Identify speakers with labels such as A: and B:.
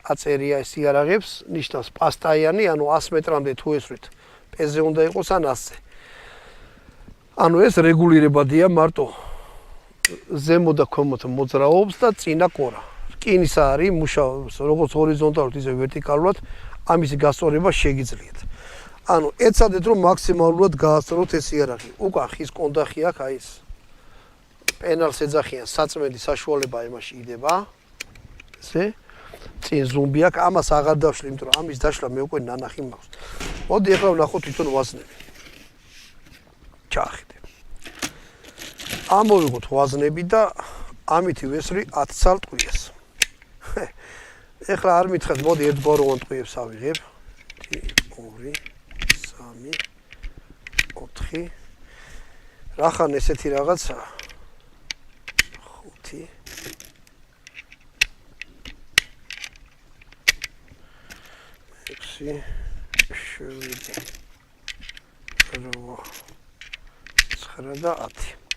A: აწერია ეს იარაღებს, ნიშნავს პასტაიანი, ანუ 100 მეტრამდე თუ ესვრით, პეზე უნდა იყოს ან 100-ზე. ანუ ეს რეგულირებადია მარტო ზემო და ქვემოთ მოძრაობს და წინა ყორა. რკინის არის მუშაობს როგორც ჰორიზონტალურად, ისე ვერტიკალურად, ამის გასწორება შეგიძლიათ. ანუ ეცადეთ რომ მაქსიმალურად გაასწოროთ ეს იარაღი. უკან ხის კონდახი აქვს, აი ეს პენალს ეძახიან საწმედი საშუალება იმაში იდება. ესე წინ ზუმბი აქვს, ამას აღარ დავშლი, იმიტომ რომ ამის დაშლა მე უკვე ნანახი მაქვს. მოდი ახლა ვნახოთ თვითონ ვაზნები. ჩაახიდე. ამოვიღოთ ვაზნები და ამით ვესვრი 10 ცალ ტყვიას. ეხლა არ მითხრათ, მოდი ერთგვაროვან ტყვიებს ავიღებ. 1 2 3 4 რახან ესეთი რაღაცა 5 6 7 8 9 და 10